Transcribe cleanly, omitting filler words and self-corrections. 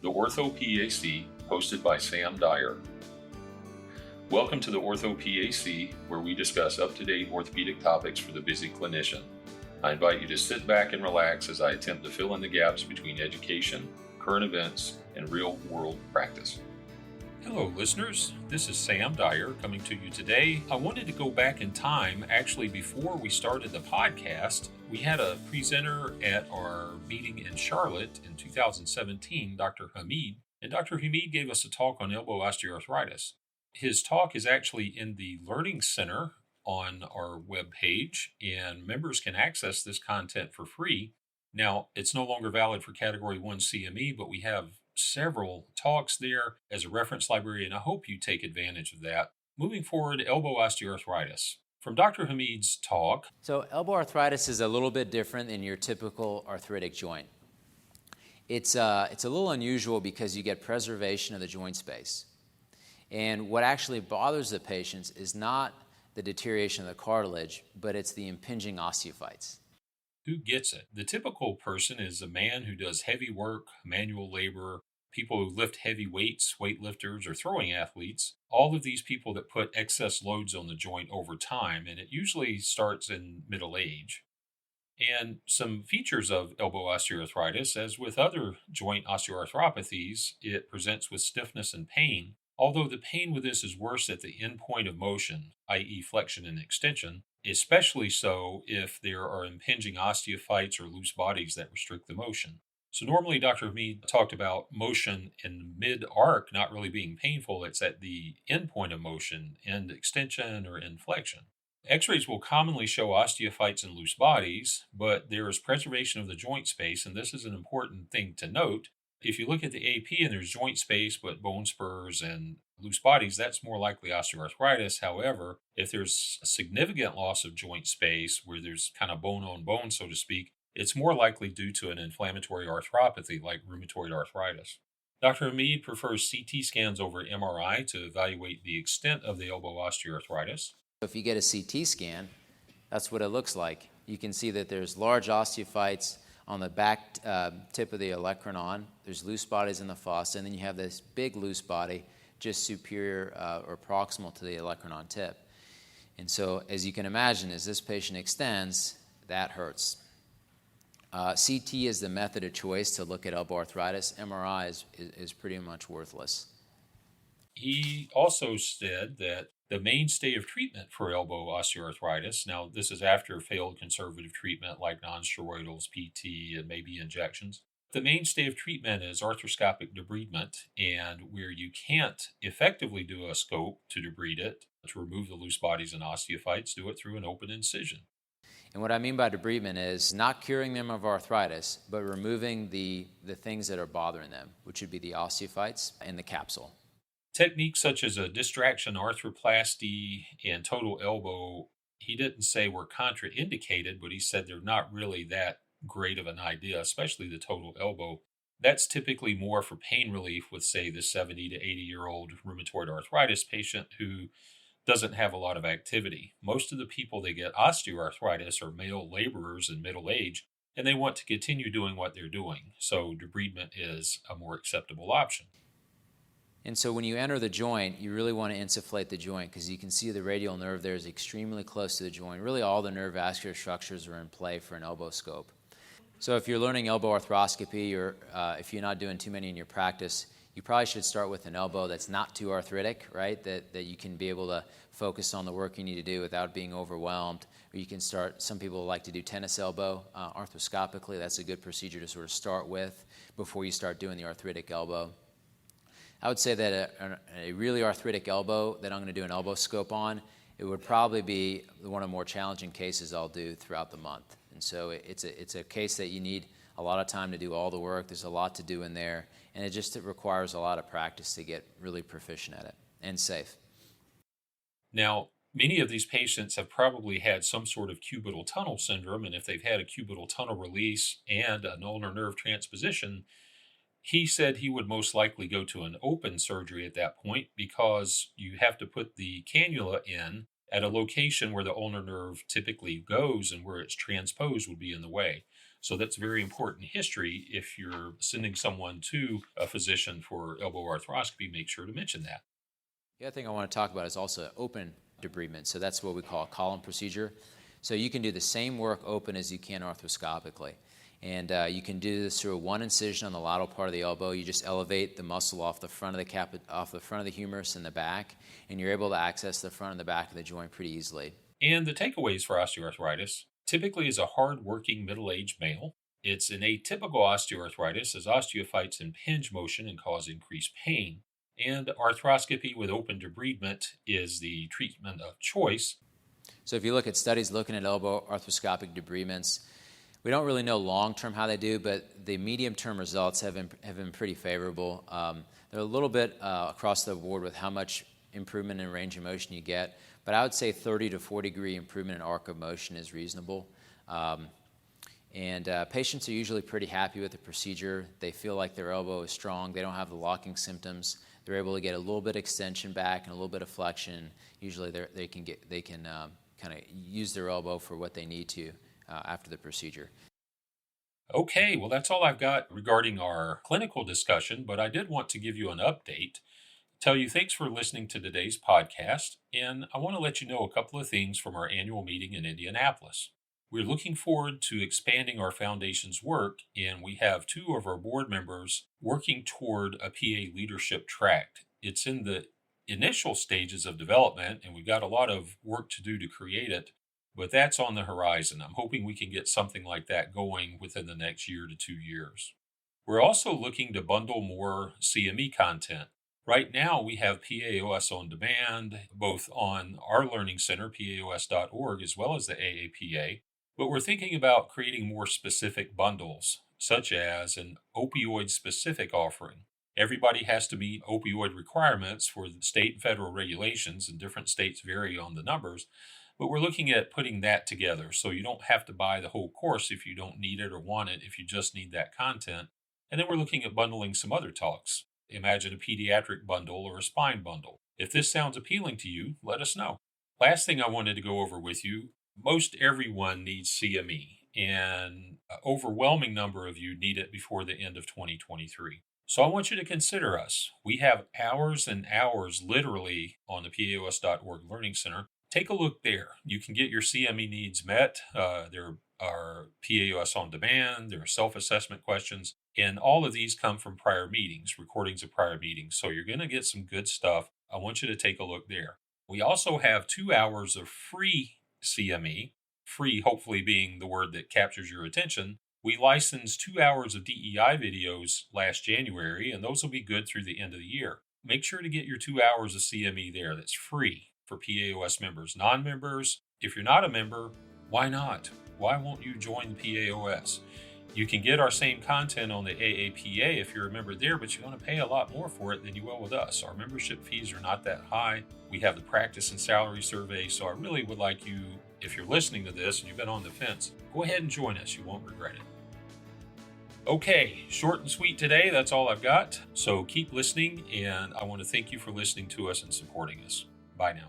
the orthoPAC, hosted by Sam Dyer. Welcome to the orthoPAC, where we discuss up-to-date orthopedic topics for the busy clinician. I invite you to sit back and relax as I attempt to fill in the gaps between education, current events, and real-world practice. Hello, listeners. This is Sam Dyer coming to you today. I wanted to go back in time. Actually, before we started the podcast, we had a presenter at our meeting in Charlotte in 2017, Dr. Hamid, and Dr. Hamid gave us a talk on elbow osteoarthritis. His talk is actually in the Learning Center on our webpage, and members can access this content for free. Now, it's no longer valid for Category 1 CME, but we have several talks there as a reference library, and I hope you take advantage of that. Moving forward, elbow osteoarthritis. From Dr. Hamid's talk. So elbow arthritis is a little bit different than your typical arthritic joint. It's a little unusual because you get preservation of the joint space. And what actually bothers the patients is not the deterioration of the cartilage, but it's the impinging osteophytes. Who gets it? The typical person is a man who does heavy work, manual labor, people who lift heavy weights, weightlifters, or throwing athletes. All of these people that put excess loads on the joint over time, and it usually starts in middle age. And some features of elbow osteoarthritis, as with other joint osteoarthropathies, it presents with stiffness and pain. Although the pain with this is worse at the end point of motion, i.e. flexion and extension, especially so if there are impinging osteophytes or loose bodies that restrict the motion. So normally Dr. Hamid talked about motion in mid-arc not really being painful. It's at the end point of motion, end extension or end flexion. X-rays will commonly show osteophytes and loose bodies, but there is preservation of the joint space, and this is an important thing to note. If you look at the AP and there's joint space but bone spurs and loose bodies, that's more likely osteoarthritis. However, if there's a significant loss of joint space where there's kind of bone on bone, so to speak, it's more likely due to an inflammatory arthropathy like rheumatoid arthritis. Dr. Hamid prefers CT scans over MRI to evaluate the extent of the elbow osteoarthritis. If you get a CT scan, that's what it looks like. You can see that there's large osteophytes on the back tip of the olecranon. There's loose bodies in the fossa, and then you have this big loose body just superior or proximal to the olecranon tip. And so, as you can imagine, as this patient extends, that hurts. CT is the method of choice to look at elbow arthritis. MRI is pretty much worthless. He also said that the mainstay of treatment for elbow osteoarthritis, now this is after failed conservative treatment like nonsteroidals, PT, and maybe injections. The mainstay of treatment is arthroscopic debridement, and where you can't effectively do a scope to debride it, to remove the loose bodies and osteophytes, do it through an open incision. And what I mean by debridement is not curing them of arthritis, but removing the things that are bothering them, which would be the osteophytes and the capsule. Techniques such as a distraction arthroplasty and total elbow, he didn't say were contraindicated, but he said they're not really that great of an idea, especially the total elbow. That's typically more for pain relief with, say, the 70 to 80-year-old rheumatoid arthritis patient who doesn't have a lot of activity. Most of the people that get osteoarthritis are male laborers in middle age, and they want to continue doing what they're doing. So debridement is a more acceptable option. And so when you enter the joint, you really want to insufflate the joint because you can see the radial nerve there is extremely close to the joint. Really all the nerve vascular structures are in play for an elbow scope. So if you're learning elbow arthroscopy or if you're not doing too many in your practice, you probably should start with an elbow that's not too arthritic, right? That you can be able to focus on the work you need to do without being overwhelmed. Or you can start, some people like to do tennis elbow arthroscopically. That's a good procedure to sort of start with before you start doing the arthritic elbow. I would say that a really arthritic elbow that I'm going to do an elbow scope on, it would probably be one of the more challenging cases I'll do throughout the month. And so it's a case that you need a lot of time to do all the work. There's a lot to do in there, and it requires a lot of practice to get really proficient at it and safe. Now, many of these patients have probably had some sort of cubital tunnel syndrome, and if they've had a cubital tunnel release and an ulnar nerve transposition, he said he would most likely go to an open surgery at that point because you have to put the cannula in at a location where the ulnar nerve typically goes, and where it's transposed would be in the way. So that's very important history. If you're sending someone to a physician for elbow arthroscopy, make sure to mention that. The other thing I want to talk about is also open debridement. So that's what we call a column procedure. So you can do the same work open as you can arthroscopically. And you can do this through one incision on the lateral part of the elbow. You just elevate the muscle off the front of the humerus in the back, and you're able to access the front and the back of the joint pretty easily. And the takeaways for osteoarthritis typically is a hard-working middle-aged male. It's an atypical osteoarthritis as osteophytes impinge motion and cause increased pain. And arthroscopy with open debridement is the treatment of choice. So if you look at studies looking at elbow arthroscopic debridements, we don't really know long-term how they do, but the medium-term results have been pretty favorable. They're a little bit across the board with how much improvement in range of motion you get, but I would say 30 to 40 degree improvement in arc of motion is reasonable. Patients are usually pretty happy with the procedure. They feel like their elbow is strong. They don't have the locking symptoms. They're able to get a little bit of extension back and a little bit of flexion. Usually they can kind of use their elbow for what they need to after the procedure. Okay, well, that's all I've got regarding our clinical discussion, but I did want to give you an update, tell you thanks for listening to today's podcast, and I want to let you know a couple of things from our annual meeting in Indianapolis. We're looking forward to expanding our foundation's work, and we have 2 of our board members working toward a PA leadership tract. It's in the initial stages of development, and we've got a lot of work to do to create it, but that's on the horizon. I'm hoping we can get something like that going within the next year to 2 years. We're also looking to bundle more CME content. Right now, we have PAOS on demand, both on our learning center, paos.org, as well as the AAPA. But we're thinking about creating more specific bundles, such as an opioid-specific offering. Everybody has to meet opioid requirements for the state and federal regulations, and different states vary on the numbers. But we're looking at putting that together so you don't have to buy the whole course if you don't need it or want it, if you just need that content. And then we're looking at bundling some other talks. Imagine a pediatric bundle or a spine bundle. If this sounds appealing to you, let us know. Last thing I wanted to go over with you, most everyone needs CME, and an overwhelming number of you need it before the end of 2023. So I want you to consider us. We have hours and hours literally on the PAOS.org Learning Center. Take a look there. You can get your CME needs met. There are PAOS on demand. There are self-assessment questions. And all of these come from prior meetings, recordings of prior meetings. So you're going to get some good stuff. I want you to take a look there. We also have 2 hours of free CME, free hopefully being the word that captures your attention. We licensed 2 hours of DEI videos last January, and those will be good through the end of the year. Make sure to get your 2 hours of CME there. That's free for PAOS members. Non-members, if you're not a member, why not? Why won't you join the PAOS? You can get our same content on the AAPA if you're a member there, but you're going to pay a lot more for it than you will with us. Our membership fees are not that high. We have the practice and salary survey, so I really would like you, if you're listening to this and you've been on the fence, go ahead and join us. You won't regret it. Okay, short and sweet today. That's all I've got. So keep listening, and I want to thank you for listening to us and supporting us. Bye now.